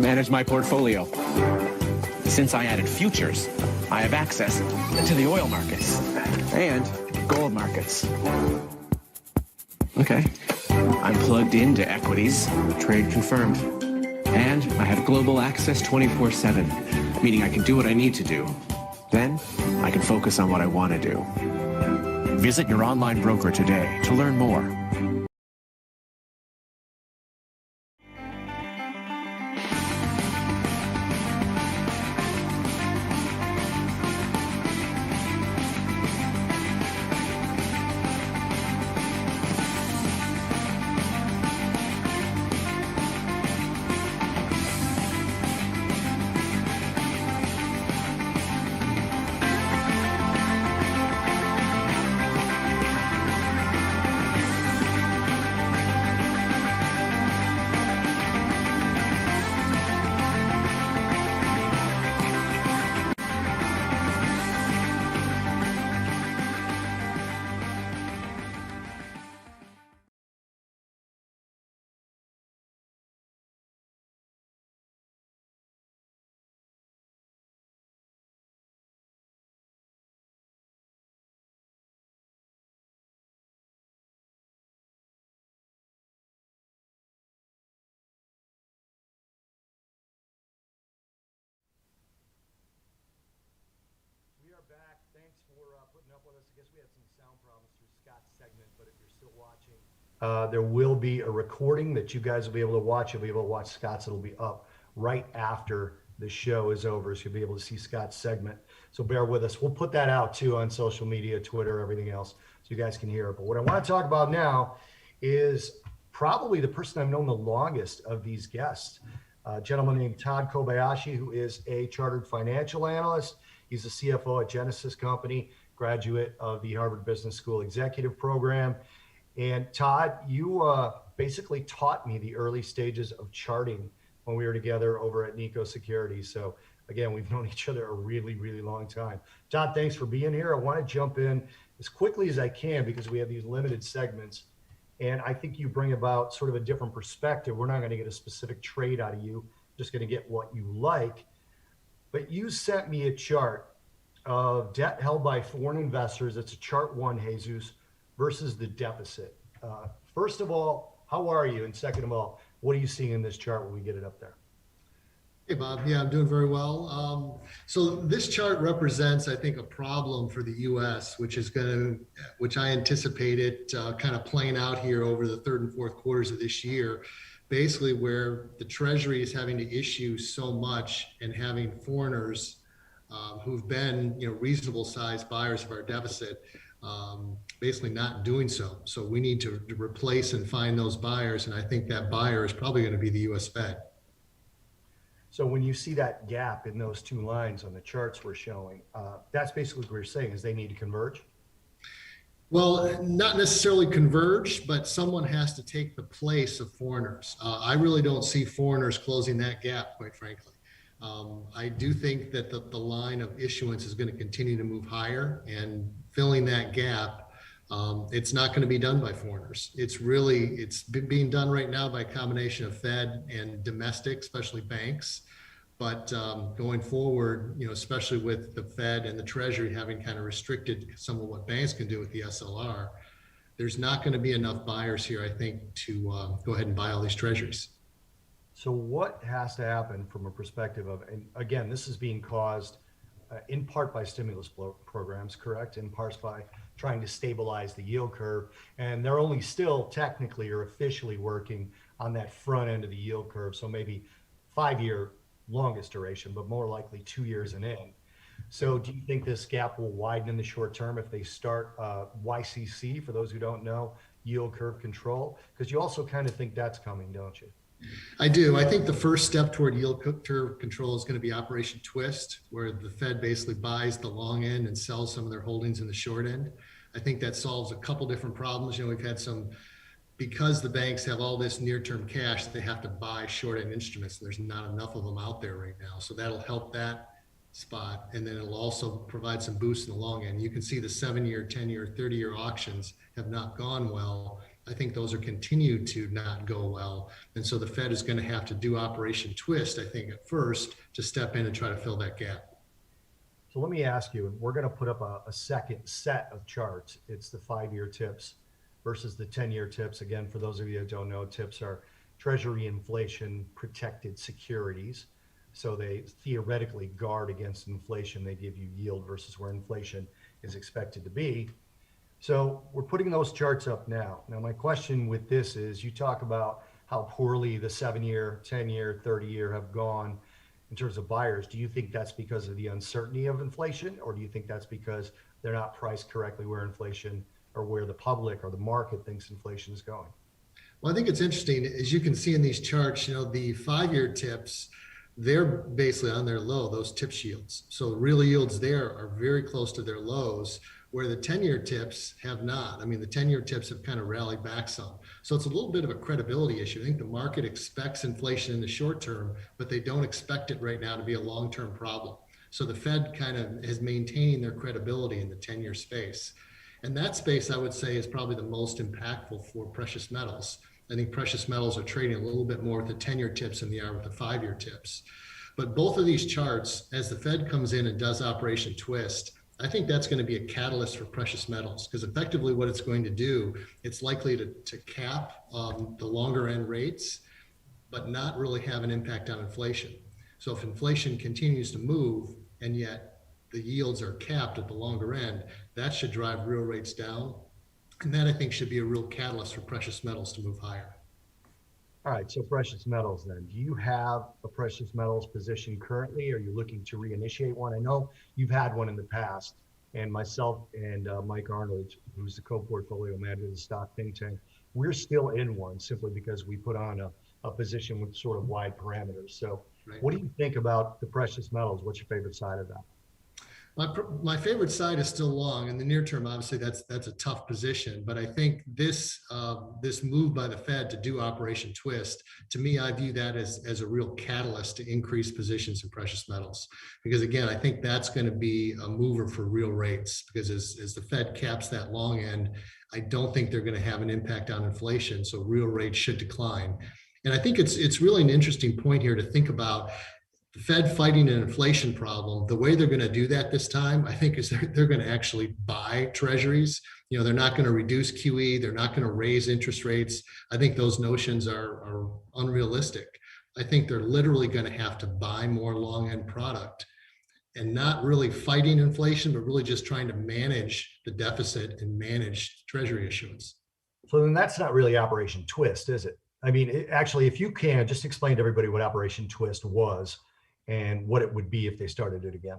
manage my portfolio. Since I added futures, I have access to the oil markets and gold markets. Okay, I'm plugged into equities, trade confirmed. And I have global access 24/7, meaning I can do what I need to do. Then, I can focus on what I want to do. Visit your online broker today to learn more. Back. Thanks for putting up with us. I guess we had some sound problems through Scott's segment, but if you're still watching, there will be a recording that you guys will be able to watch. You'll be able to watch Scott's. It'll be up right after the show is over, so you'll be able to see Scott's segment. So bear with us. We'll put that out too on social media, Twitter, everything else, so you guys can hear it. But what I want to talk about now is probably the person I've known the longest of these guests, a gentleman named Todd Kobayashi, who is a chartered financial analyst. He's the CFO at Genesis Company, graduate of the Harvard Business School Executive Program. And Todd, you basically taught me the early stages of charting when we were together over at Nico Securities. So again, we've known each other a really, really long time. Todd, thanks for being here. I want to jump in as quickly as I can because we have these limited segments. And I think you bring about sort of a different perspective. We're not going to get a specific trade out of you, just going to get what you like. But you sent me a chart of debt held by foreign investors. It's a chart 1, Jesus, versus the deficit. First of all, how are you? And second of all, what are you seeing in this chart when we get it up there? Hey, Bob. Yeah, I'm doing very well. So this chart represents, I think, a problem for the U.S., which I anticipated kind of playing out here over the third and fourth quarters of this year. Basically, where the Treasury is having to issue so much and having foreigners who've been, reasonable sized buyers of our deficit, basically not doing so. So we need to replace and find those buyers, and I think that buyer is probably going to be the U.S. Fed. So when you see that gap in those two lines on the charts we're showing, that's basically what we're saying is they need to converge? Well, not necessarily converge, but someone has to take the place of foreigners. I really don't see foreigners closing that gap, quite frankly. I do think that the line of issuance is going to continue to move higher, and filling that gap, it's not going to be done by foreigners. It's being done right now by a combination of Fed and domestic, especially banks. But going forward, especially with the Fed and the Treasury having kind of restricted some of what banks can do with the SLR, there's not going to be enough buyers here, I think, to go ahead and buy all these treasuries. So what has to happen from a perspective of, and again, this is being caused in part by stimulus programs, correct? In part by trying to stabilize the yield curve. And they're only still technically or officially working on that front end of the yield curve. So maybe 5-year longest duration, but more likely 2 years and in. So do you think this gap will widen in the short term if they start YCC, for those who don't know, yield curve control? Because you also kind of think that's coming, don't you? I do. I think the first step toward yield curve control is going to be Operation Twist, where the Fed basically buys the long end and sells some of their holdings in the short end. I think that solves a couple different problems. We've had because the banks have all this near-term cash, they have to buy short-end instruments. There's not enough of them out there right now. So that'll help that spot. And then it'll also provide some boost in the long end. You can see the 7-year, 10-year, 30-year auctions have not gone well. I think those are continued to not go well. And so the Fed is going to have to do Operation Twist, I think, at first to step in and try to fill that gap. So let me ask you, and we're going to put up a second set of charts. It's the 5-year tips versus the 10-year tips. Again, for those of you that don't know, tips are Treasury inflation protected securities. So they theoretically guard against inflation. They give you yield versus where inflation is expected to be. So we're putting those charts up now. Now, my question with this is, you talk about how poorly the 7-year, 10-year, 30-year have gone in terms of buyers. Do you think that's because of the uncertainty of inflation, or do you think that's because they're not priced correctly where inflation, or where the public or the market thinks inflation is going? Well, I think it's interesting, as you can see in these charts, the 5-year tips, they're basically on their low, those tip yields. So real yields there are very close to their lows, where the 10-year tips have not. I mean, the 10-year tips have kind of rallied back some. So it's a little bit of a credibility issue. I think the market expects inflation in the short term, but they don't expect it right now to be a long-term problem. So the Fed kind of is maintaining their credibility in the 10-year space. And that space, I would say, is probably the most impactful for precious metals. I think precious metals are trading a little bit more with the 10-year tips than they are with the 5-year tips. But both of these charts, as the Fed comes in and does Operation Twist, I think that's going to be a catalyst for precious metals, because effectively what it's going to do, it's likely to cap the longer end rates, but not really have an impact on inflation. So if inflation continues to move and yet the yields are capped at the longer end, that should drive real rates down. And that, I think, should be a real catalyst for precious metals to move higher. All right, so precious metals then. Do you have a precious metals position currently? Are you looking to reinitiate one? I know you've had one in the past, and myself and Mike Arnold, who's the co-portfolio manager of the stock think tank, we're still in one simply because we put on a position with sort of wide parameters. So Right. what do you think about the precious metals? What's your favorite side of that? My favorite side is still long. In the near term, obviously, that's a tough position. But I think this move by the Fed to do Operation Twist, to me, I view that as a real catalyst to increase positions in precious metals. Because again, I think that's going to be a mover for real rates. Because as the Fed caps that long end, I don't think they're going to have an impact on inflation. So real rates should decline. And I think it's really an interesting point here to think about. The Fed fighting an inflation problem, the way they're going to do that this time, I think, is they're going to actually buy treasuries. They're not going to reduce QE. They're not going to raise interest rates. I think those notions are unrealistic. I think they're literally going to have to buy more long end product, and not really fighting inflation, but really just trying to manage the deficit and manage treasury issuance. So then that's not really Operation Twist, is it? I mean, actually, if you can, just explain to everybody what Operation Twist was and what it would be if they started it again.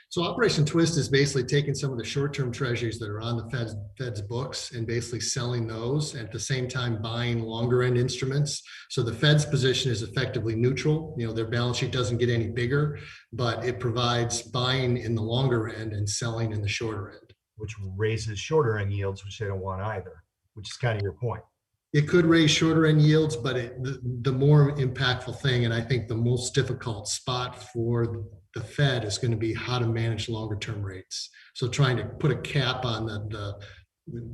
So Operation Twist is basically taking some of the short-term treasuries that are on the Fed's books and basically selling those, and at the same time buying longer end instruments. So the Fed's position is effectively neutral. Their balance sheet doesn't get any bigger, but it provides buying in the longer end and selling in the shorter end. Which raises shorter end yields, which they don't want either, which is kind of your point. It could raise shorter end yields, but the more impactful thing, and I think the most difficult spot for the Fed, is going to be how to manage longer term rates. So trying to put a cap on the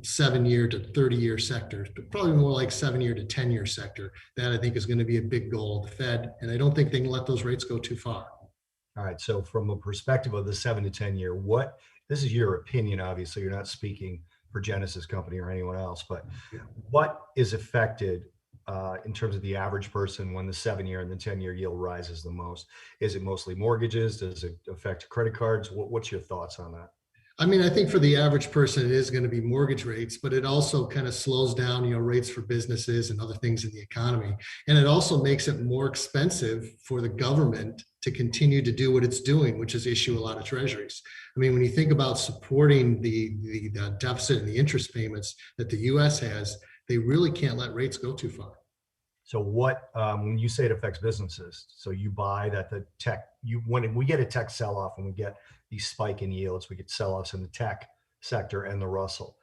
7-year to 30-year sectors, but probably more like 7-year to 10-year sector. That, I think, is going to be a big goal of the Fed, and I don't think they can let those rates go too far. All right. So from a perspective of the 7 to 10 year, this is your opinion, obviously, you're not speaking for Genesis Company or anyone else, but what is affected in terms of the average person when the 7-year and the 10-year yield rises the most? Is it mostly mortgages? Does it affect credit cards? What's your thoughts on that? I mean, I think for the average person, it is going to be mortgage rates, but it also kind of slows down, rates for businesses and other things in the economy. And it also makes it more expensive for the government to continue to do what it's doing, which is issue a lot of treasuries. I mean, when you think about supporting the deficit and the interest payments that the U.S. has, they really can't let rates go too far. So when you say it affects businesses, so you buy that the tech, when we get a tech sell-off, when we get these spike in yields, we get sell-offs in the tech sector and the Russell.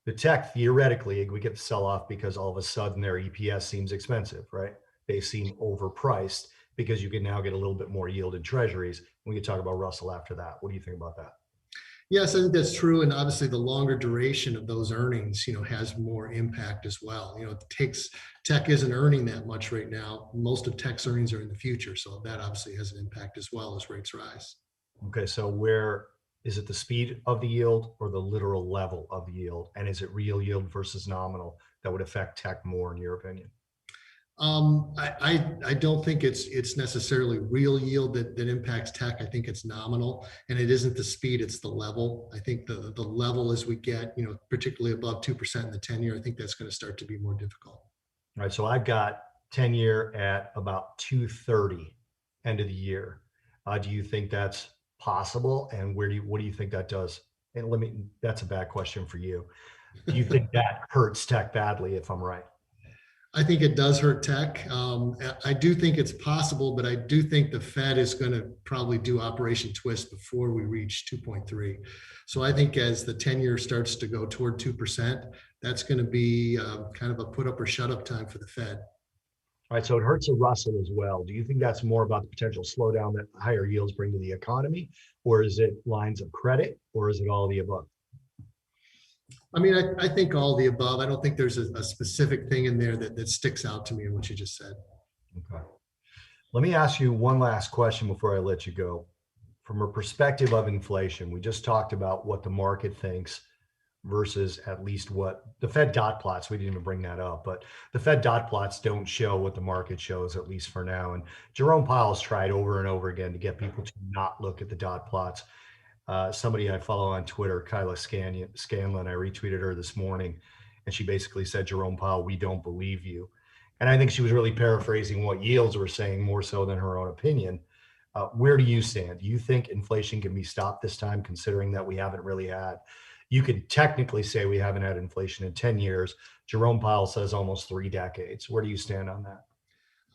The tech, theoretically, we get the sell-off because all of a sudden their EPS seems expensive, right? They seem overpriced because you can now get a little bit more yield in treasuries. We can talk about Russell after that. What do you think about that? Yes, I think that's true. And obviously the longer duration of those earnings, has more impact as well. Tech isn't earning that much right now. Most of tech's earnings are in the future. So that obviously has an impact as well as rates rise. Okay, so where is it, the speed of the yield or the literal level of the yield? And is it real yield versus nominal that would affect tech more, in your opinion? I don't think it's necessarily real yield that impacts tech. I think it's nominal, and it isn't the speed, it's the level. I think the level as we get, particularly above 2% in the 10-year, I think that's going to start to be more difficult. All right, so I've got 10-year at about 230 end of the year. Do you think that's possible? And what do you think that does? And that's a bad question for you. Do you think that hurts tech badly, if I'm right? I think it does hurt tech. I do think it's possible, but I do think the Fed is going to probably do Operation Twist before we reach 2.3. So I think as the 10-year starts to go toward 2%, that's going to be kind of a put up or shut up time for the Fed. All right, so it hurts a Russell as well. Do you think that's more about the potential slowdown that higher yields bring to the economy, or is it lines of credit, or is it all of the above? I mean, I think all the above. I don't think there's a specific thing in there that sticks out to me in what you just said. Okay. Let me ask you one last question before I let you go. From a perspective of inflation, we just talked about what the market thinks versus at least what the Fed dot plots, we didn't even bring that up, but the Fed dot plots don't show what the market shows, at least for now. And Jerome Powell's tried over and over again to get people to not look at the dot plots. Somebody I follow on Twitter, Kyla Scanlon, I retweeted her this morning, and she basically said, Jerome Powell, we don't believe you. And I think she was really paraphrasing what yields were saying more so than her own opinion. Where do you stand? Do you think inflation can be stopped this time, considering that we haven't really had, you could technically say we haven't had inflation in 10 years. Jerome Powell says almost 3 decades. Where do you stand on that?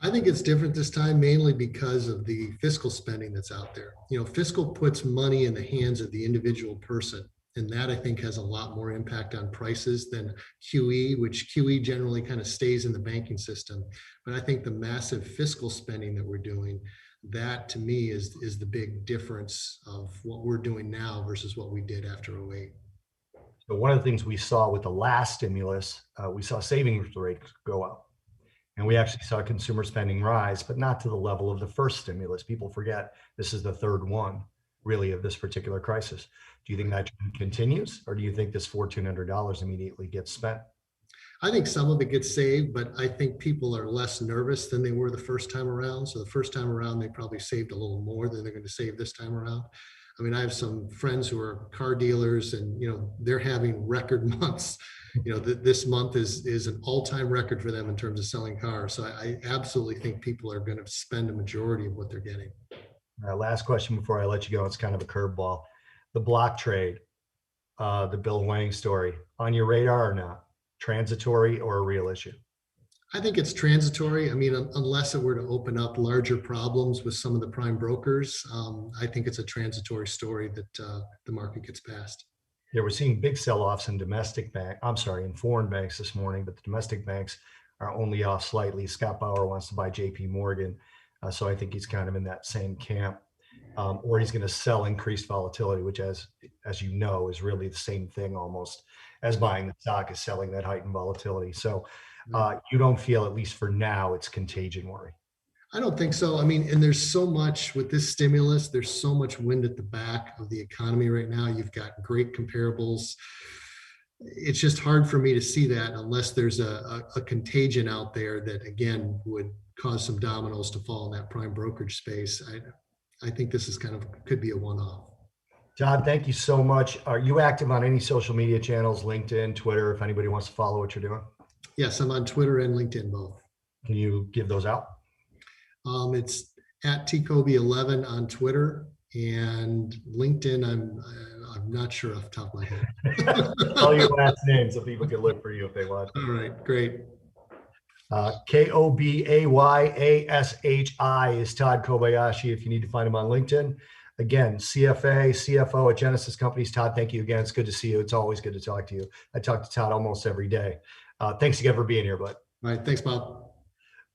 I think it's different this time, mainly because of the fiscal spending that's out there. Fiscal puts money in the hands of the individual person. And that I think has a lot more impact on prices than QE, which QE generally kind of stays in the banking system. But I think the massive fiscal spending that we're doing, that to me is the big difference of what we're doing now versus what we did after 08. So one of the things we saw with the last stimulus, we saw savings rates go up. And we actually saw consumer spending rise, but not to the level of the first stimulus. People forget this is the third one, really, of this particular crisis. Do you think that trend continues, or do you think this $1,400 immediately gets spent? I think some of it gets saved, but I think people are less nervous than they were the first time around. So the first time around, they probably saved a little more than they're going to save this time around. I mean, I have some friends who are car dealers, and they're having record months. This month is an all-time record for them in terms of selling cars. So I absolutely think people are going to spend a majority of what they're getting. Last question before I let you go. It's kind of a curveball. The block trade, the Bill Wang story, on your radar or not? Transitory or a real issue? I think it's transitory. I mean, unless it were to open up larger problems with some of the prime brokers, I think it's a transitory story that the market gets past. Yeah, we're seeing big sell-offs in in foreign banks this morning, but the domestic banks are only off slightly. Scott Bauer wants to buy JP Morgan. So I think he's kind of in that same camp, or he's going to sell increased volatility, which as you know, is really the same thing almost as buying the stock, is selling that heightened volatility. So you don't feel, at least for now, it's contagion worry? I don't think so. I mean, and there's so much with this stimulus, there's so much wind at the back of the economy right now. You've got great comparables. It's just hard for me to see that unless there's a contagion out there that, again, would cause some dominoes to fall in that prime brokerage space. I think this is could be a one-off. Todd, thank you so much. Are you active on any social media channels, LinkedIn, Twitter, if anybody wants to follow what you're doing? Yes, I'm on Twitter and LinkedIn both. Can you give those out? It's at tkobe11 on Twitter, and LinkedIn. I'm not sure off the top of my head. All your last names so people can look for you if they want. All right, great. Kobayaashi is Todd Kobayashi if you need to find him on LinkedIn. Again, CFA, CFO at Genesis Companies. Todd, thank you again. It's good to see you. It's always good to talk to you. I talk to Todd almost every day. Thanks again for being here, bud. All right, thanks, Bob.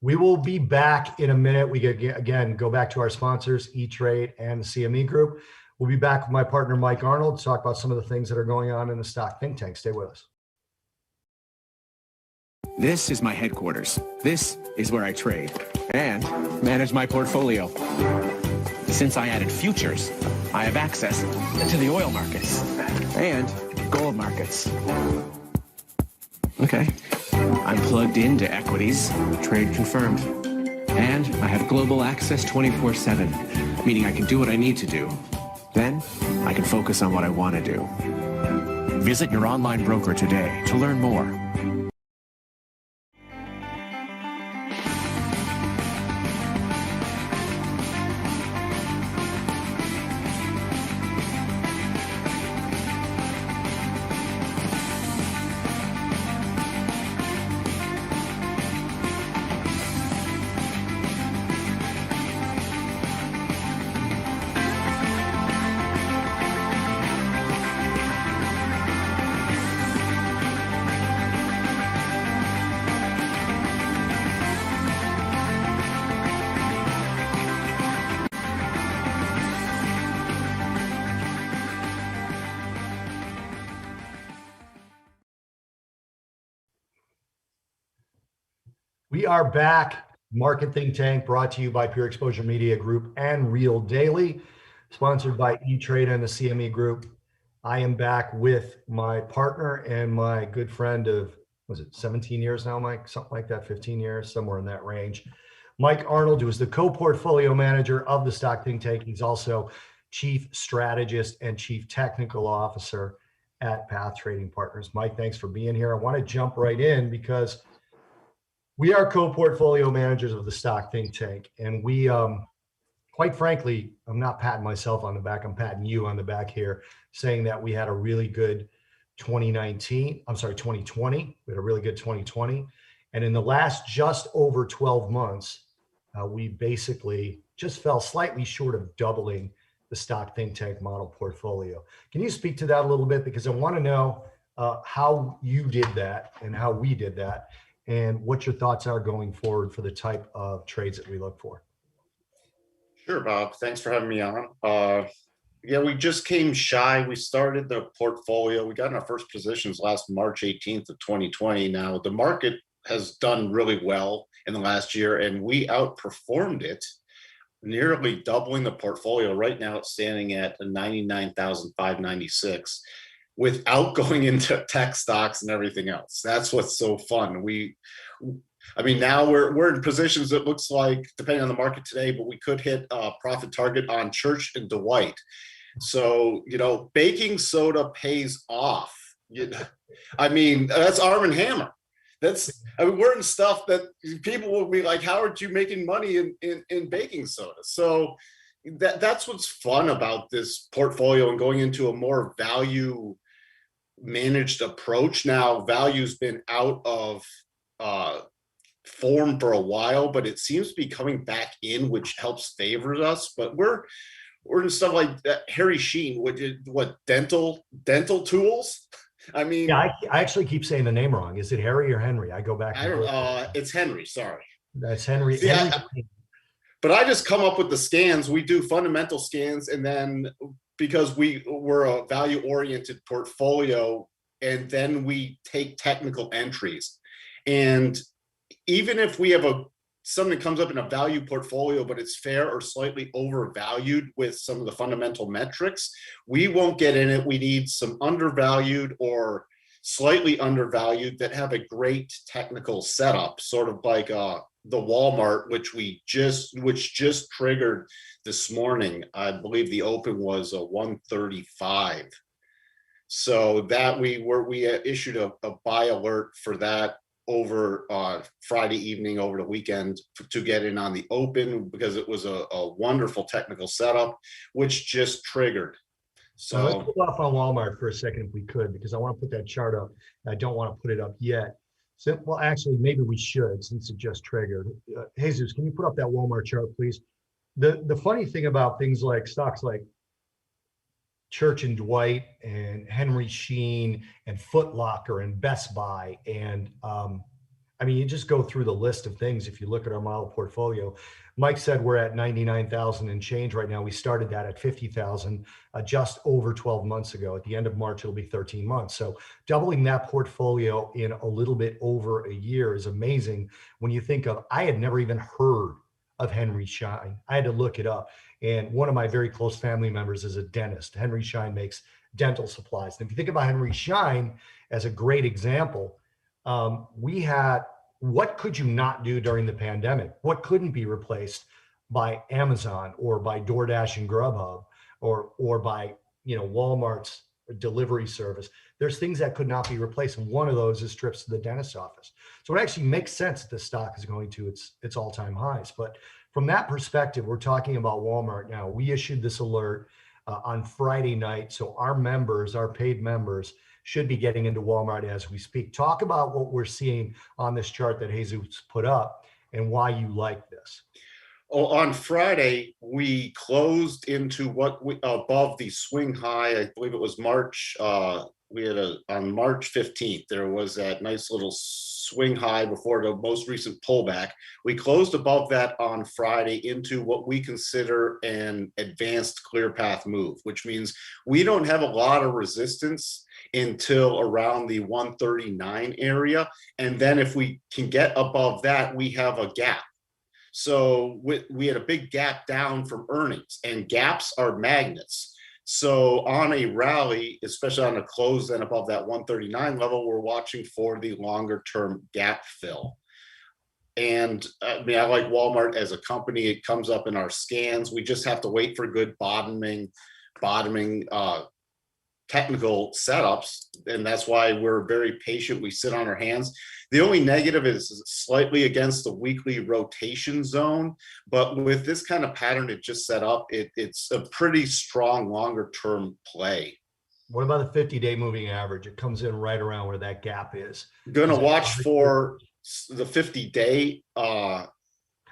We will be back in a minute. We again go back to our sponsors, E-Trade and the CME Group. We'll be back with my partner, Mike Arnold, to talk about some of the things that are going on in the stock think tank. Stay with us. This is my headquarters. This is where I trade and manage my portfolio. Since I added futures, I have access to the oil markets and gold markets. Okay, I'm plugged into equities, trade confirmed. And I have global access 24/7, meaning I can do what I need to do. Then I can focus on what I want to do. Visit your online broker today to learn more. We are back. Market Think Tank brought to you by PureXposure Media Group and Real Daily, sponsored by E-Trade and the CME Group. I am back with my partner and my good friend of, was it 17 years now, Mike? Something like that, 15 years, somewhere in that range. Mike Arnold, who is the co-portfolio manager of the Stock Think Tank. He's also chief strategist and chief technical officer at Path Trading Partners. Mike, thanks for being here. I want to jump right in because we are co-portfolio managers of the Stock Think Tank, and we, quite frankly, I'm not patting myself on the back, I'm patting you on the back here, saying that we had a really good 2020. We had a really good 2020. And in the last just over 12 months, we basically just fell slightly short of doubling the Stock Think Tank model portfolio. Can you speak to that a little bit? Because I want to know how you did that and how we did that, and what your thoughts are going forward for the type of trades that we look for. Sure, Bob. Thanks for having me on. Yeah, we just came shy. We started the portfolio. We got in our first positions last March 18th of 2020. Now, the market has done really well in the last year, and we outperformed it, nearly doubling the portfolio. Right now, it's standing at 99,596. Without going into tech stocks and everything else. That's what's so fun. I mean, now we're in positions that looks like, depending on the market today, but we could hit a profit target on Church and Dwight. So, baking soda pays off. I mean, that's Arm & Hammer. We're in stuff that people will be like, how are you making money in baking soda? So that's what's fun about this portfolio and going into a more value managed approach. Now, value's been out of form for a while, but it seems to be coming back in, which helps favor us. But we're in stuff like that. Harry Sheen, what dental tools? I mean, yeah, I actually keep saying the name wrong. Is it Harry or Henry? I go back. I don't. It's Henry. Sorry, that's Henry. See, Henry. But I just come up with the scans. We do fundamental scans, and then because we're a value-oriented portfolio, and then we take technical entries. And even if we have something comes up in a value portfolio, but it's fair or slightly overvalued with some of the fundamental metrics, we won't get in it. We need some undervalued or slightly undervalued that have a great technical setup, sort of like the Walmart, which just triggered this morning. I believe the open was a 135. So that we issued a buy alert for that over Friday evening, over the weekend, to get in on the open, because it was a wonderful technical setup, which just triggered. So let's pull off on Walmart for a second if we could, because I want to put that chart up. I don't want to put it up yet. So, well, actually, maybe we should, since it just triggered. Jesus, can you put up that Walmart chart, please? The funny thing about things like stocks like Church and Dwight and Henry Sheen and Foot Locker and Best Buy and I mean, you just go through the list of things. If you look at our model portfolio, Mike said we're at 99,000 and change right now. We started that at 50,000 just over 12 months ago. At the end of March, it'll be 13 months. So doubling that portfolio in a little bit over a year is amazing. When you think of, I had never even heard of Henry Schein. I had to look it up. And one of my very close family members is a dentist. Henry Schein makes dental supplies. And if you think about Henry Schein as a great example, we had, what could you not do during the pandemic? What couldn't be replaced by Amazon or by DoorDash and Grubhub or by, Walmart's delivery service? There's things that could not be replaced, and one of those is trips to the dentist's office. So it actually makes sense that the stock is going to its all-time highs. But from that perspective, we're talking about Walmart now. We issued this alert on Friday night, so our members, our paid members, should be getting into Walmart as we speak. Talk about what we're seeing on this chart that Jesus put up and why you like this. Oh, on Friday, we closed into above the swing high. I believe it was March. We had on March 15th, there was that nice little swing high before the most recent pullback. We closed above that on Friday into what we consider an advanced clear path move, which means we don't have a lot of resistance until around the 139 area. And then if we can get above that, we have a gap. So we had a big gap down from earnings, and gaps are magnets. So on a rally, especially on a close then above that 139 level, we're watching for the longer term gap fill. And I mean, I like Walmart as a company. It comes up in our scans. We just have to wait for good bottoming technical setups, and that's why we're very patient. We sit on our hands. The only negative is slightly against the weekly rotation zone, but with this kind of pattern it just set up, it's a pretty strong longer term play. What about the 50-day moving average? It comes in right around where that gap is. Gonna watch for the 50-day.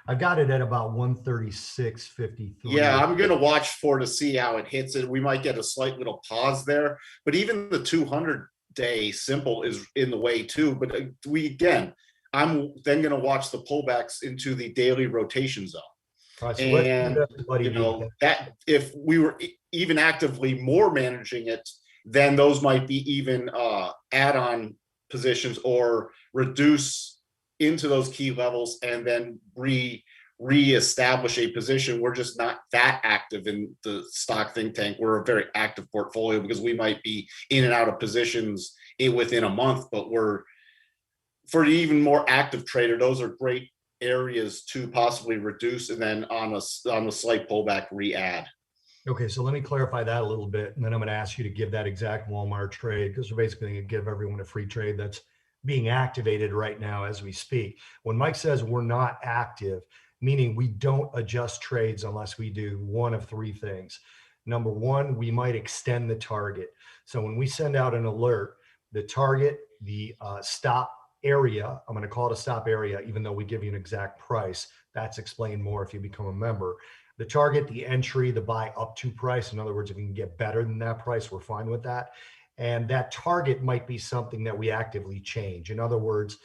I got it at about 136.53. Yeah, I'm going to watch to see how it hits it. We might get a slight little pause there, but even the 200-day simple is in the way too. But I'm then going to watch the pullbacks into the daily rotation zone. Right, so and that if we were even actively more managing it, then those might be even add-on positions or reduce into those key levels and then re-establish a position. We're just not that active in the stock think tank. We're a very active portfolio because we might be in and out of positions within a month, but for the even more active trader, those are great areas to possibly reduce and then on a slight pullback re-add. Okay, so let me clarify that a little bit, and then I'm going to ask you to give that exact Walmart trade, because we're basically going to give everyone a free trade that's being activated right now as we speak. When Mike says we're not active, meaning we don't adjust trades unless we do one of three things. Number one, we might extend the target. So when we send out an alert, the target, the stop area, I'm going to call it a stop area, even though we give you an exact price. That's explained more if you become a member. The target, the entry, the buy up to price. In other words, if we can get better than that price, we're fine with that. And that target might be something that we actively change. In other words,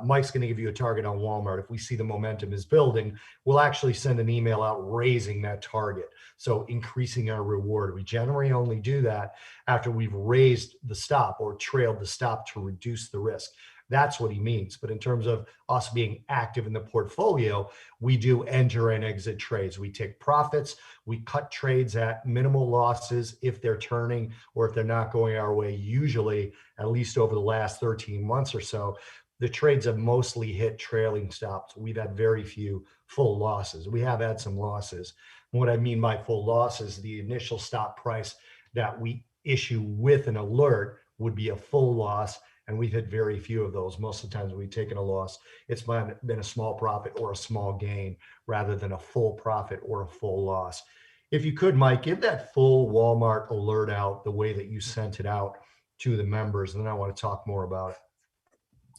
Mike's going to give you a target on Walmart. If we see the momentum is building, we'll actually send an email out raising that target. So increasing our reward. We generally only do that after we've raised the stop or trailed the stop to reduce the risk. That's what he means. But in terms of us being active in the portfolio, we do enter and exit trades. We take profits. We cut trades at minimal losses if they're turning or if they're not going our way. Usually, at least over the last 13 months or so, the trades have mostly hit trailing stops. We've had very few full losses. We have had some losses. What I mean by full losses, the initial stop price that we issue with an alert would be a full loss. And we've had very few of those. Most of the times we've taken a loss, it's been a small profit or a small gain rather than a full profit or a full loss. If you could, Mike, give that full Walmart alert out the way that you sent it out to the members, and then I want to talk more about it.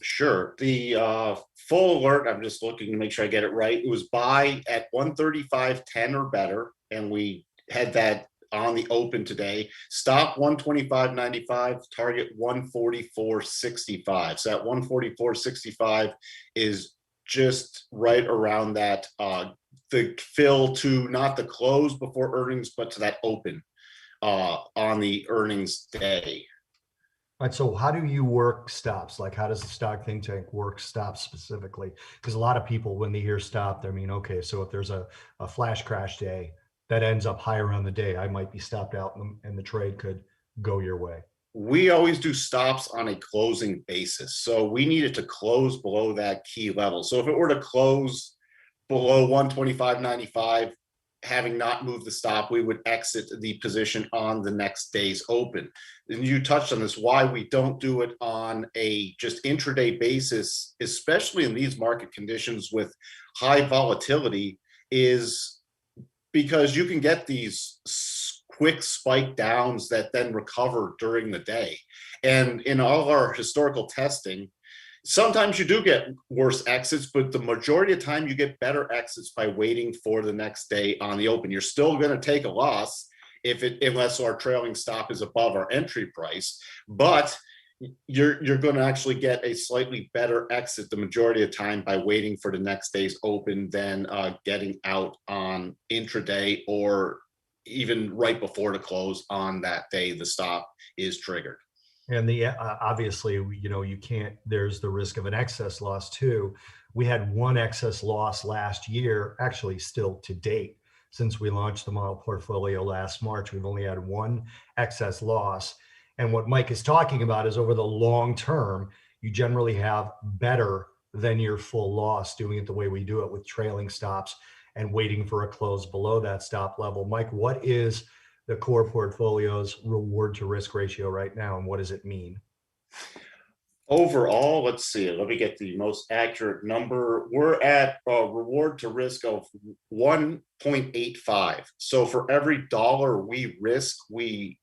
Sure. The full alert, I'm just looking to make sure I get it right. It was buy at 135.10 or better, and we had that on the open today. Stop 125.95, target 144.65. So that 144.65 is just right around that, the fill to not the close before earnings, but to that open on the earnings day. All right, so how do you work stops? Like, how does the stock think tank work stops specifically? Because a lot of people, when they hear stop, they mean, okay, so if there's a flash crash day that ends up higher on the day, I might be stopped out and the trade could go your way. We always do stops on a closing basis. So we need it to close below that key level. So if it were to close below 125.95, having not moved the stop, we would exit the position on the next day's open. And you touched on this, why we don't do it on a just intraday basis, especially in these market conditions with high volatility, is because you can get these quick spike downs that then recover during the day. And in all our historical testing, sometimes you do get worse exits, but the majority of the time you get better exits by waiting for the next day on the open. You're still going to take a loss unless our trailing stop is above our entry price, but you're going to actually get a slightly better exit the majority of the time by waiting for the next day's open than getting out on intraday or even right before the close on that day the stop is triggered. And the obviously, you can't, there's the risk of an excess loss too. We had one excess loss last year, actually still to date, since we launched the model portfolio last March, we've only had one excess loss. And what Mike is talking about is over the long term, you generally have better than your full loss doing it the way we do it with trailing stops and waiting for a close below that stop level. Mike, what is the core portfolio's reward to risk ratio right now, and what does it mean? Overall, let's see, let me get the most accurate number. We're at a reward to risk of 1.85. So for every dollar we risk, we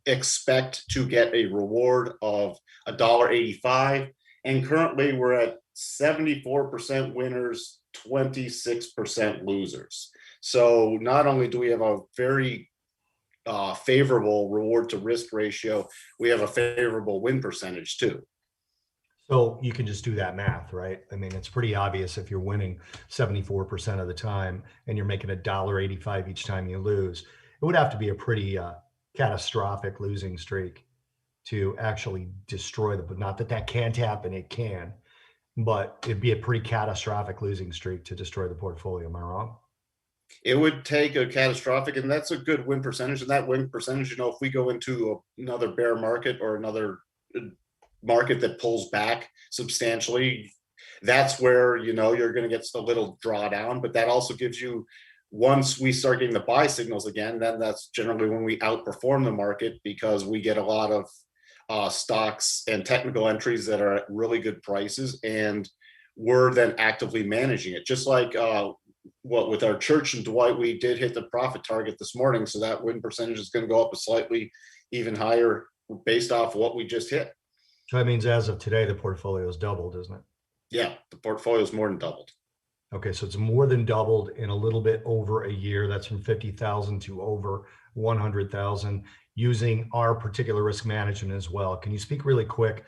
expect to get a reward of $1.85. And currently we're at 74% winners, 26% losers. So not only do we have a very favorable reward to risk ratio, we have a favorable win percentage too. So you can just do that math, right? I mean, it's pretty obvious if you're winning 74% of the time and you're making $1.85 each time you lose, it would have to be a pretty catastrophic losing streak to actually destroy but not that that can't happen, it can, but it'd be a pretty catastrophic losing streak to destroy the portfolio. Am I wrong? It would take a catastrophic, and that's a good win percentage. And that win percentage, if we go into another bear market or another market that pulls back substantially, that's where you're going to get a little drawdown. But that also gives you, once we start getting the buy signals again, then that's generally when we outperform the market, because we get a lot of stocks and technical entries that are at really good prices, and we're then actively managing it. Just like with our Church and Dwight, we did hit the profit target this morning, so that win percentage is going to go up a slightly even higher based off what we just hit. So that means as of today, the portfolio is doubled, isn't it? Yeah, the portfolio is more than doubled. Okay, so it's more than doubled in a little bit over a year. That's from 50,000 to over 100,000 using our particular risk management as well. Can you speak really quick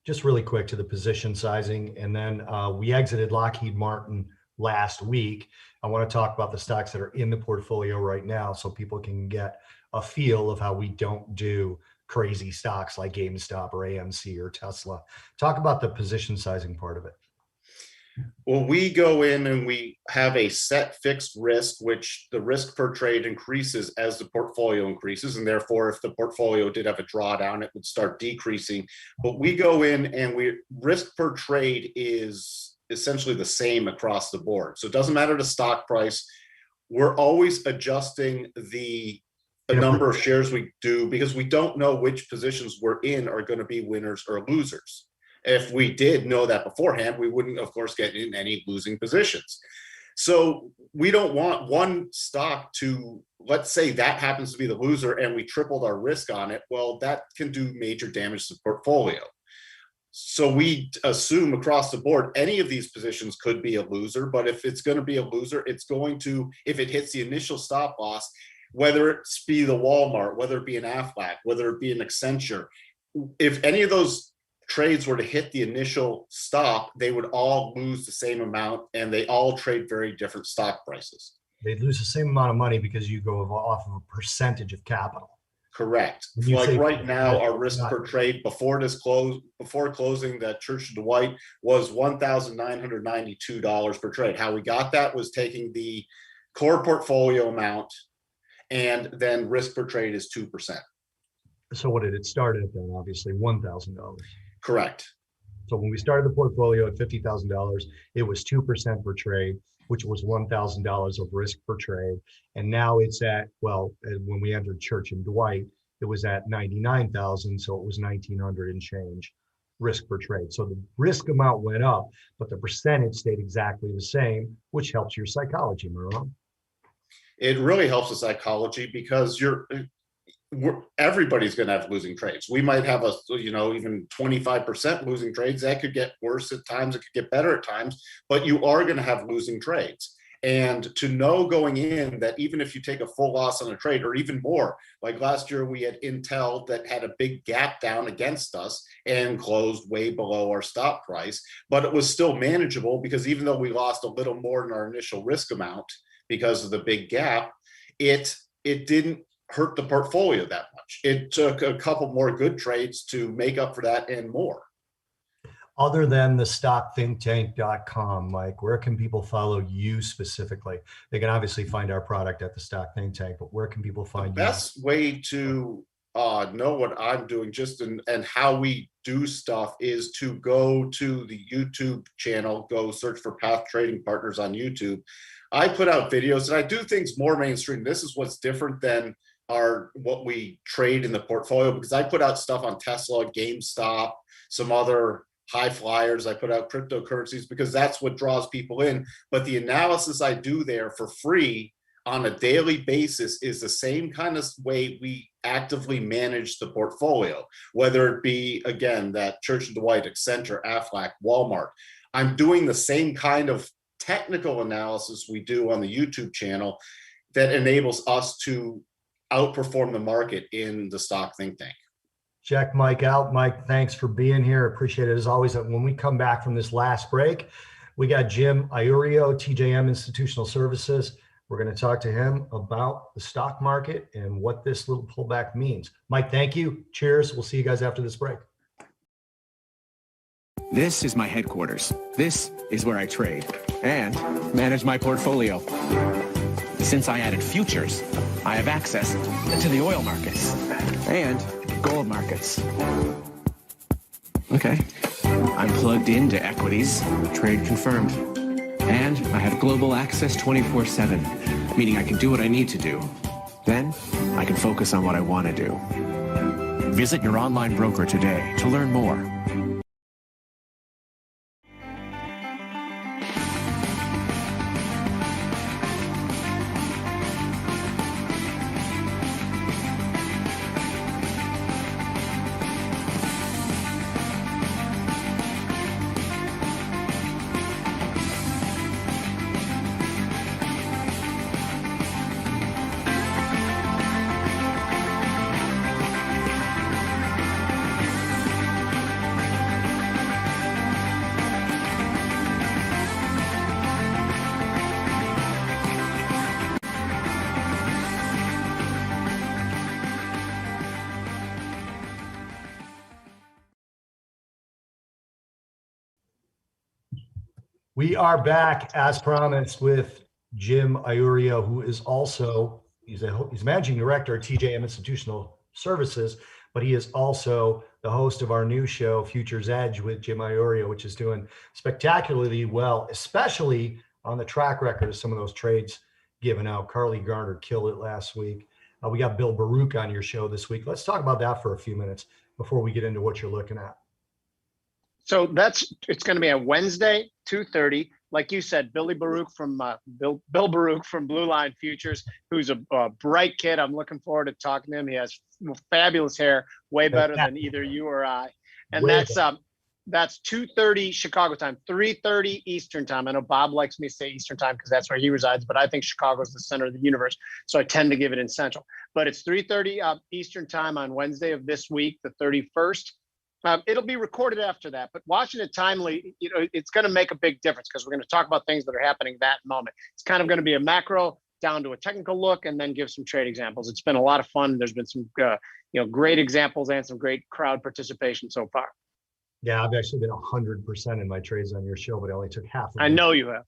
to the position sizing? And then we exited Lockheed Martin last week. I want to talk about the stocks that are in the portfolio right now so people can get a feel of how we don't do crazy stocks like GameStop or AMC or Tesla. Talk about the position sizing part of it. Well, we go in and we have a set fixed risk, which the risk per trade increases as the portfolio increases. And therefore, if the portfolio did have a drawdown, it would start decreasing. But we go in and risk per trade is essentially the same across the board. So it doesn't matter the stock price. We're always adjusting the number of shares we do, because we don't know which positions we're in are going to be winners or losers. If we did know that beforehand, we wouldn't, of course, get in any losing positions. So we don't want one stock to, let's say that happens to be the loser and we tripled our risk on it. Well, that can do major damage to the portfolio. So we assume across the board, any of these positions could be a loser, but if it's going to be a loser, it's going to, if it hits the initial stop loss, whether it's be the Walmart, whether it be an Aflac, whether it be an Accenture, if any of those trades were to hit the initial stop, they would all lose the same amount, and they all trade very different stock prices. They lose the same amount of money because you go off of a percentage of capital. Correct. You Like say- right now, our risk per trade before closing that Church of Dwight was $1,992 per trade. How we got that was taking the core portfolio amount, and then risk per trade is 2%. So what did it start at then? Obviously $1,000. Correct. So when we started the portfolio at $50,000, it was 2% per trade, which was $1,000 of risk per trade. And now it's at, well, when we entered Church and Dwight, it was at 99,000. So it was 1,900 and change risk per trade. So the risk amount went up, but the percentage stayed exactly the same, which helps your psychology, Marwan. It really helps the psychology because everybody's going to have losing trades. We might have even 25% losing trades. That could get worse at times. It could get better at times, but you are going to have losing trades. And to know going in that even if you take a full loss on a trade or even more, like last year we had Intel that had a big gap down against us and closed way below our stop price, but it was still manageable because even though we lost a little more than our initial risk amount because of the big gap, it didn't hurt the portfolio that much. It took a couple more good trades to make up for that and more. Other than the stockthinktank.com, Mike, where can people follow you specifically? They can obviously find our product at the Stock Think Tank, but where can people find the best way to know what I'm doing and how we do stuff is to go to the YouTube channel, go search for Path Trading Partners on YouTube. I put out videos and I do things more mainstream. This is what's different than what we trade in the portfolio, because I put out stuff on Tesla, GameStop, some other high flyers. I put out cryptocurrencies because that's what draws people in. But the analysis I do there for free on a daily basis is the same kind of way we actively manage the portfolio, whether it be, again, that Church of Dwight, Accenture, Aflac, Walmart. I'm doing the same kind of technical analysis we do on the YouTube channel that enables us to outperform the market in the Stock Think Tank. Check Mike out. Mike, thanks for being here. Appreciate it as always. When we come back from this last break, we got Jim Iaccino, TJM Institutional Services. We're going to talk to him about the stock market and what this little pullback means. Mike, thank you. Cheers. We'll see you guys after this break. This is my headquarters. This is where I trade and manage my portfolio. Since I added futures, I have access to the oil markets and gold markets. Okay, I'm plugged into equities, trade confirmed. And I have global access 24/7, meaning I can do what I need to do. Then I can focus on what I want to do. Visit your online broker today to learn more. We are back as promised with Jim Iaccino, who is also, he's managing director at TJM Institutional Services, but he is also the host of our new show, Futures Edge with Jim Iaccino, which is doing spectacularly well, especially on the track record of some of those trades given out. Carly Garner killed it last week. We got Bill Baruch on your show this week. Let's talk about that for a few minutes before we get into what you're looking at. So it's going to be on Wednesday, 2:30. Like you said, Bill Baruch from Baruch from Blue Line Futures, who's a bright kid. I'm looking forward to talking to him. He has fabulous hair, way better than either you or I. And that's 2:30 Chicago time, 3:30 Eastern time. I know Bob likes me to say Eastern time because that's where he resides, but I think Chicago is the center of the universe, so I tend to give it in Central. But it's 3:30 Eastern time on Wednesday of this week, the 31st. It'll be recorded after that, but watching it timely, it's going to make a big difference because we're going to talk about things that are happening that moment. It's kind of going to be a macro down to a technical look and then give some trade examples. It's been a lot of fun. There's been some great examples and some great crowd participation so far. Yeah, I've actually been 100% in my trades on your show, but I only took half of it. I know you have.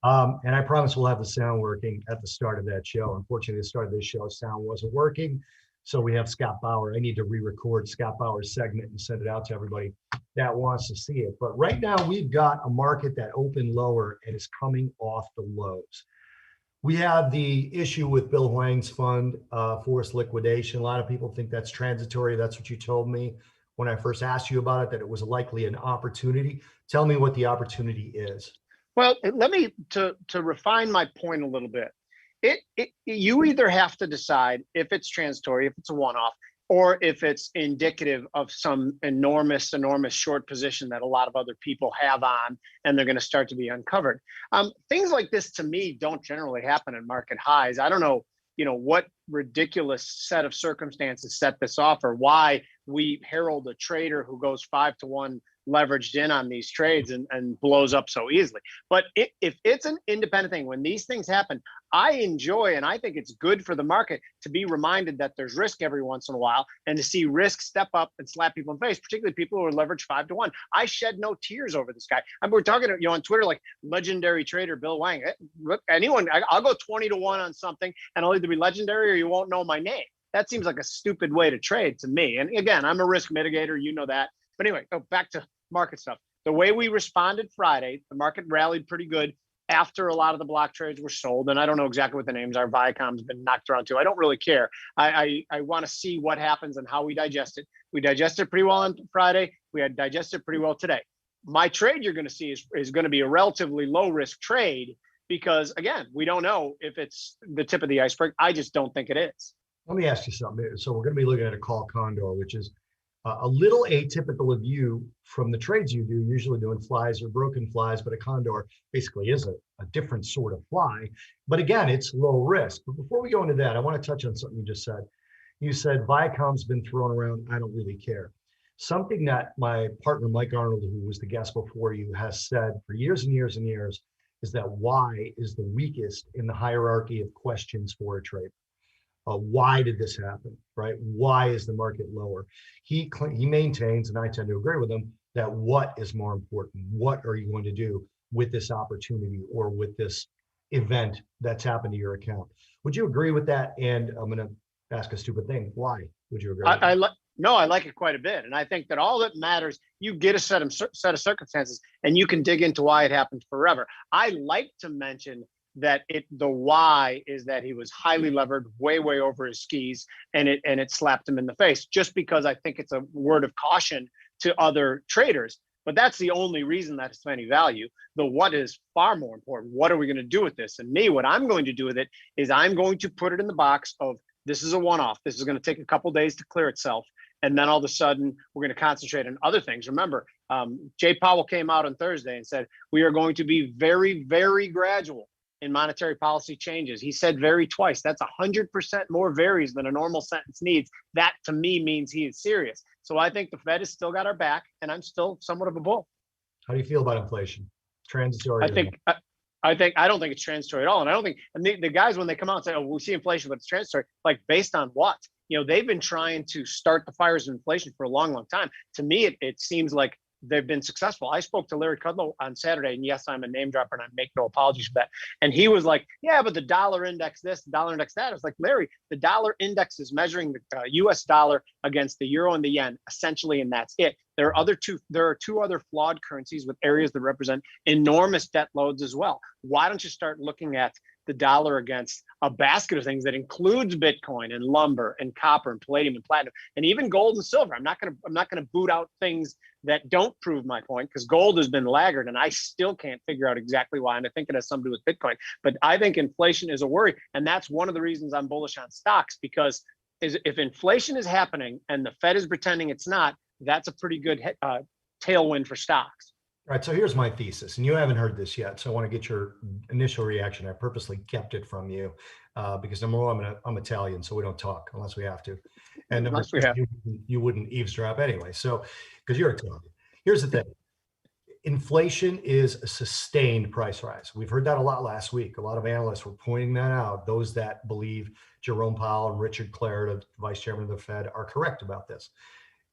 And I promise we'll have the sound working at the start of that show. Unfortunately, the start of this show, sound wasn't working. So we have Scott Bauer. I need to re-record Scott Bauer's segment and send it out to everybody that wants to see it. But right now we've got a market that opened lower and is coming off the lows. We have the issue with Bill Hwang's fund, forced liquidation. A lot of people think that's transitory. That's what you told me when I first asked you about it, that it was likely an opportunity. Tell me what the opportunity is. Well, let me, to refine my point a little bit. You either have to decide if it's transitory, if it's a one-off, or if it's indicative of some enormous short position that a lot of other people have on, and they're going to start to be uncovered. Things like this to me don't generally happen in market highs. I don't know, what ridiculous set of circumstances set this off, or why we herald a trader who goes 5-to-1 leveraged in on these trades and blows up so easily. But if it's an independent thing, when these things happen, I enjoy, and I think it's good for the market to be reminded that there's risk every once in a while, and to see risk step up and slap people in the face, particularly people who are leveraged 5-to-1. I shed no tears over this guy. We're talking, on Twitter, like legendary trader Bill Hwang. Look, I'll go 20-to-1 on something, and I'll either be legendary or you won't know my name. That seems like a stupid way to trade to me. And again, I'm a risk mitigator, that. But anyway, back to market stuff. The way we responded Friday, the market rallied pretty good after a lot of the block trades were sold. And I don't know exactly what the names are. Viacom's been knocked around too. I don't really care. I want to see what happens and how we digest it. We digested pretty well on Friday. We had digested pretty well today. My trade you're going to see is going to be a relatively low risk trade because, again, we don't know if it's the tip of the iceberg. I just don't think it is. Let me ask you something. So we're going to be looking at a call condor, which is a little atypical of you from the trades you do, usually doing flies or broken flies, but a condor basically is a different sort of fly. But again, it's low risk. But before we go into that, I want to touch on something you just said. You said Viacom's been thrown around. I don't really care. Something that my partner, Mike Arnold, who was the guest before you, has said for years and years and years is that why is the weakest in the hierarchy of questions for a trade. Why did this happen, right? Why is the market lower? He maintains, and I tend to agree with him, that what is more important? What are you going to do with this opportunity or with this event that's happened to your account? Would you agree with that? And I'm going to ask a stupid thing. Why would you agree? No, I like it quite a bit. And I think that all that matters, you get a set of circumstances and you can dig into why it happened forever. I like to mention that the why is that he was highly levered, way over his skis, and it slapped him in the face, just because I think it's a word of caution to other traders. But that's the only reason that it's of any value. The what is far more important. What are we going to do with this? And what I'm going to do with it is I'm going to put it in the box of this is a one-off. This is going to take a couple days to clear itself. And then all of a sudden, we're going to concentrate on other things. Remember, Jay Powell came out on Thursday and said, we are going to be very, very gradual in monetary policy changes. He said very twice. That's 100% more varies than a normal sentence needs. That to me means he is serious. So I think the Fed has still got our back, and I'm still somewhat of a bull. How do you feel about inflation? Transitory? I don't think it's transitory at all. And I don't think, and the guys, when they come out and say, oh, we see inflation, but it's transitory, like based on what? They've been trying to start the fires of inflation for a long, long time. To me, it seems like they've been successful. I spoke to Larry Kudlow on Saturday, and yes, I'm a name dropper and I make no apologies for that. And he was like, yeah, but the dollar index this, the dollar index that. I was like, Larry, the dollar index is measuring the US dollar against the euro and the yen, essentially, and that's it. There are two other flawed currencies with areas that represent enormous debt loads as well. Why don't you start looking at the dollar against a basket of things that includes Bitcoin and lumber and copper and palladium and platinum and even gold and silver? I'm not gonna boot out things that don't prove my point, because gold has been laggard and I still can't figure out exactly why. And I think it has something to do with Bitcoin. But I think inflation is a worry, and that's one of the reasons I'm bullish on stocks, because if inflation is happening and the Fed is pretending it's not, that's a pretty good tailwind for stocks. All right, so here's my thesis, and you haven't heard this yet, so I want to get your initial reaction. I purposely kept it from you because number one, I'm Italian, so we don't talk unless we have to, and number Unless we two, have. you wouldn't eavesdrop anyway. So because you're Italian, here's the thing: inflation is a sustained price rise. We've heard that a lot last week. A lot of analysts were pointing that out. Those that believe Jerome Powell and Richard Clare, the vice chairman of the Fed, are correct about this.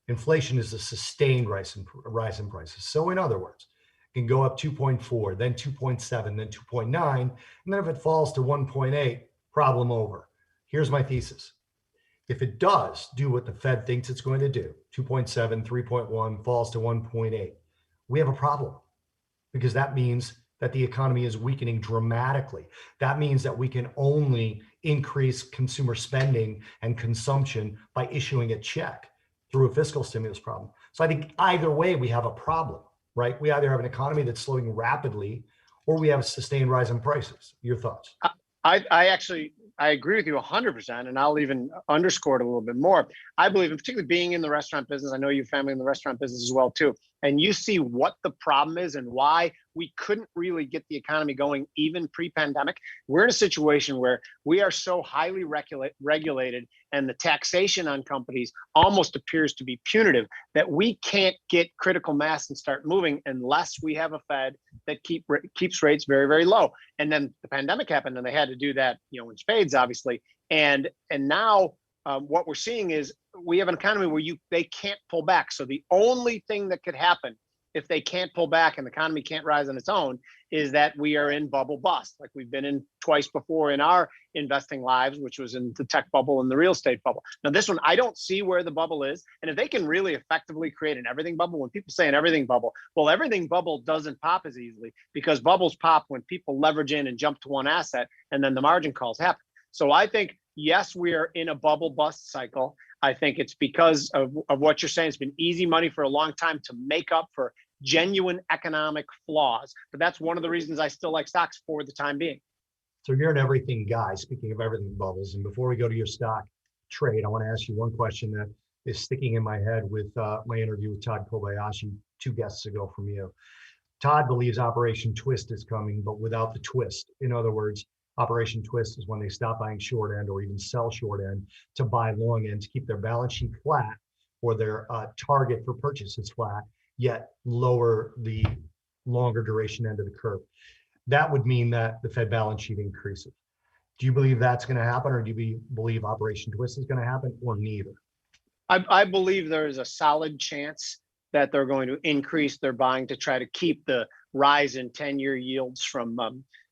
Inflation is a sustained rise in prices. So in other words, it can go up 2.4, then 2.7, then 2.9, and then if it falls to 1.8, problem over. Here's my thesis. If it does do what the Fed thinks it's going to do, 2.7, 3.1, falls to 1.8, we have a problem because that means that the economy is weakening dramatically. That means that we can only increase consumer spending and consumption by issuing a check through a fiscal stimulus problem. So I think either way, we have a problem, right? We either have an economy that's slowing rapidly or we have a sustained rise in prices. Your thoughts? I agree with you 100%, and I'll even underscore it a little bit more. I believe, and particularly being in the restaurant business, I know you have family in the restaurant business as well too, and you see what the problem is and why we couldn't really get the economy going even pre-pandemic. We're in a situation where we are so highly regulated, and the taxation on companies almost appears to be punitive that we can't get critical mass and start moving unless we have a Fed that keeps rates very, very low. And then the pandemic happened, and they had to do that, in spades, obviously. And now what we're seeing is we have an economy where they can't pull back. So the only thing that could happen if they can't pull back and the economy can't rise on its own is that we are in bubble bust, like we've been in twice before in our investing lives, which was in the tech bubble and the real estate bubble. Now, this one, I don't see where the bubble is. And if they can really effectively create an everything bubble, when people say an everything bubble, well, everything bubble doesn't pop as easily because bubbles pop when people leverage in and jump to one asset and then the margin calls happen. So I think, yes, we are in a bubble bust cycle. I think it's because of what you're saying. It's been easy money for a long time to make up for genuine economic flaws. But that's one of the reasons I still like stocks for the time being. So you're an everything guy, speaking of everything bubbles. And before we go to your stock trade, I want to ask you one question that is sticking in my head with my interview with Todd Kobayashi 2 guests ago from you. Todd believes Operation Twist is coming, but without the twist. In other words, Operation Twist is when they stop buying short end or even sell short end to buy long end to keep their balance sheet flat or their target for purchase is flat, yet lower the longer duration end of the curve. That would mean that the Fed balance sheet increases. Do you believe that's going to happen, or do you believe Operation Twist is going to happen, or neither? I believe there is a solid chance that they're going to increase their buying to try to keep the rise in 10-year yields from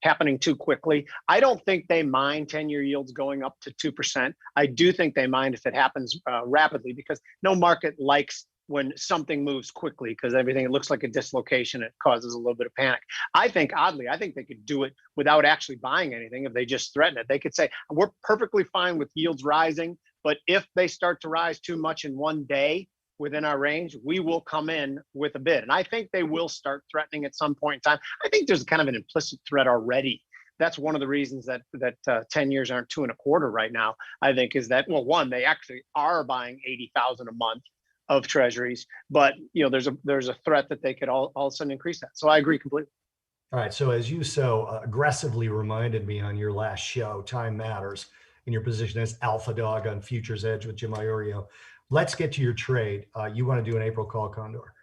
happening too quickly. I don't think they mind 10-year yields going up to 2%. I do think they mind if it happens rapidly, because no market likes when something moves quickly, because it looks like a dislocation. It causes a little bit of panic. I think, oddly, I think they could do it without actually buying anything. If they just threaten it, they could say, we're perfectly fine with yields rising, but if they start to rise too much in one day within our range, we will come in with a bid. And I think they will start threatening at some point in time. I think there's kind of an implicit threat already. That's one of the reasons that 10 years aren't 2.25 right now, I think, is that, well, one, they actually are buying 80,000 a month of treasuries, but there's a threat that they could all of a sudden increase that. So I agree completely. All right. So as you so aggressively reminded me on your last show, time matters, in your position as alpha dog on Futures Edge with Jim Iorio. Let's get to your trade. You want to do an April call, Condor?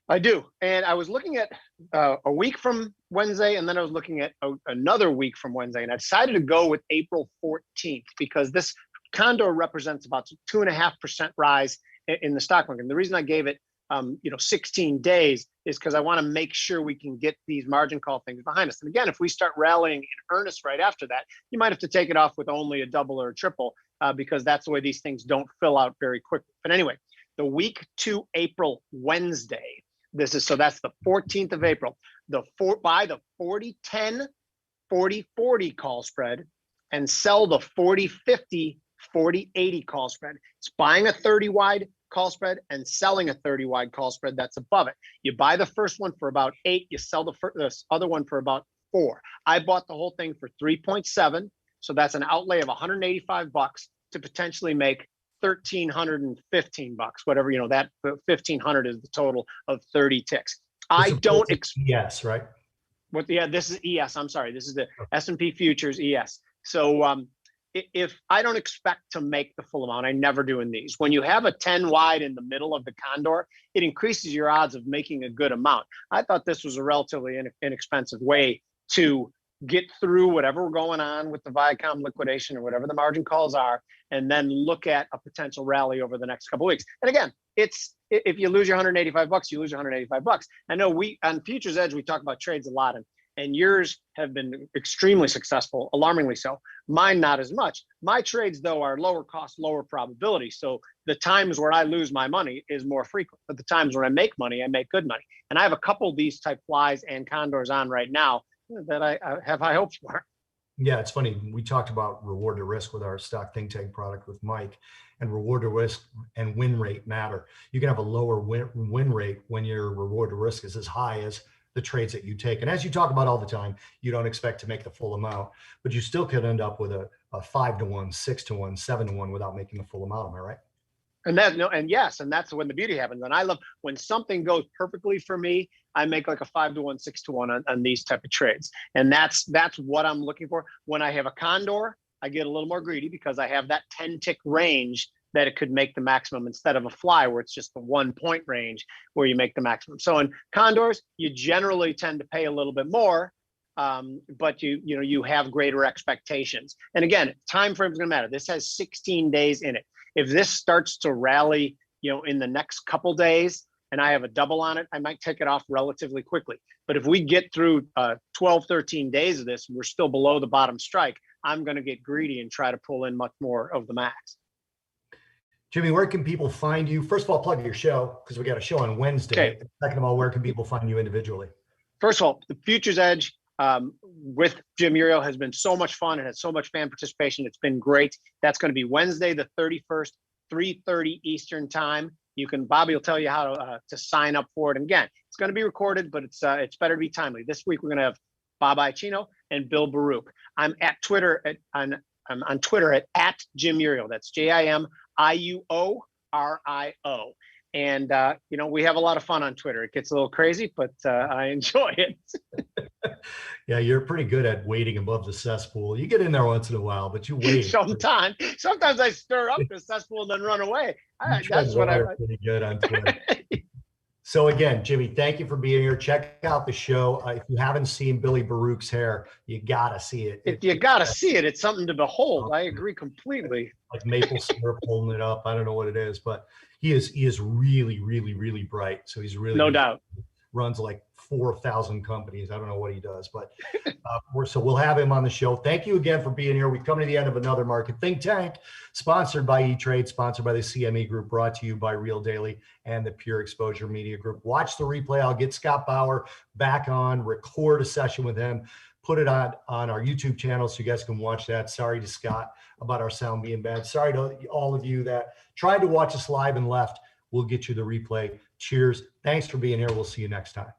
I do. And I was looking at a week from Wednesday, and then I was looking at another week from Wednesday, and I decided to go with April 14th because this Condor represents about 2.5% rise in the stock market. And the reason I gave it 16 days is because I want to make sure we can get these margin call things behind us. And again, if we start rallying in earnest right after that, you might have to take it off with only a double or a triple because that's the way these things don't fill out very quickly. But anyway, the week to April Wednesday, that's the 14th of April, buy the 40-10, 40-40 call spread and sell the 40-50, 40-80 call spread. It's buying a 30 wide call spread and selling a 30 wide call spread that's above it. You buy the first one for about 8, you sell the other one for about 4. I bought the whole thing for 3.7, so that's an outlay of $185 to potentially make $1,315, whatever, that 1,500 is the total of 30 ticks. I don't yes, right? This is ES. I'm sorry. This is the S&P futures ES. So if I don't expect to make the full amount, I never do in these. When you have a 10 wide in the middle of the condor, it increases your odds of making a good amount. I thought this was a relatively inexpensive way to get through whatever going on with the Viacom liquidation or whatever the margin calls are, and then look at a potential rally over the next couple of weeks. And again, if you lose your $185, you lose your $185. I know we on Futures Edge, we talk about trades a lot, and yours have been extremely successful, alarmingly so. Mine, not as much. My trades, though, are lower cost, lower probability. So the times where I lose my money is more frequent, but the times when I make money, I make good money. And I have a couple of these type flies and condors on right now that I have high hopes for. Yeah, it's funny. We talked about reward to risk with our stock think tank product with Mike, and reward to risk and win rate matter. You can have a lower win rate when your reward to risk is as high as the trades that you take. And as you talk about all the time, you don't expect to make the full amount, but you still could end up with a 5-to-1, 6-to-1, 7-to-1 without making the full amount. Am I right? And that's when the beauty happens. And I love when something goes perfectly for me, I make like a 5-to-1, 6-to-1 on these type of trades. And that's what I'm looking for. When I have a condor, I get a little more greedy because I have that 10 tick range that it could make the maximum, instead of a fly where it's just the 1 point range where you make the maximum. So in condors, you generally tend to pay a little bit more, but you have greater expectations. And again, time frame is going to matter. This has 16 days in it. If this starts to rally, in the next couple days, and I have a double on it, I might take it off relatively quickly. But if we get through 12, 13 days of this, we're still below the bottom strike, I'm going to get greedy and try to pull in much more of the max. Jimmy, where can people find you? First of all, plug your show, because we got a show on Wednesday. Okay. Second of all, where can people find you individually? First of all, the Futures Edge with Jim Uriel has been so much fun and has so much fan participation. It's been great. That's going to be Wednesday, the 31st, 3:30 Eastern time. Bobby will tell you how to sign up for it. And again, it's going to be recorded, but it's better to be timely. This week we're going to have Bob Iaccino and Bill Baruch. I'm at Twitter I'm on Twitter at Jim Uriel. That's JIMIUORIO. And we have a lot of fun on Twitter. It gets a little crazy, but I enjoy it. Yeah, you're pretty good at waiting above the cesspool. You get in there once in a while, but you wait. Sometimes I stir up the cesspool and then run away. That's what I pretty good on Twitter. So again, Jimmy, thank you for being here. Check out the show. If you haven't seen Billy Baruch's hair, you gotta see it. You gotta see it. It's something to behold. I agree completely. Like maple syrup holding it up. I don't know what it is, but he is really, really, really bright. So he's really no doubt runs like 4,000 companies. I don't know what he does, but so we'll have him on the show. Thank you again for being here. We've come to the end of another Market Think Tank, sponsored by E-Trade, sponsored by the CME Group, brought to you by Real Daily and the PureXposure Media Group. Watch the replay. I'll get Scott Bauer back on, record a session with him, put it on our YouTube channel so you guys can watch that. Sorry to Scott about our sound being bad. Sorry to all of you that tried to watch us live and left. We'll get you the replay. Cheers. Thanks for being here. We'll see you next time.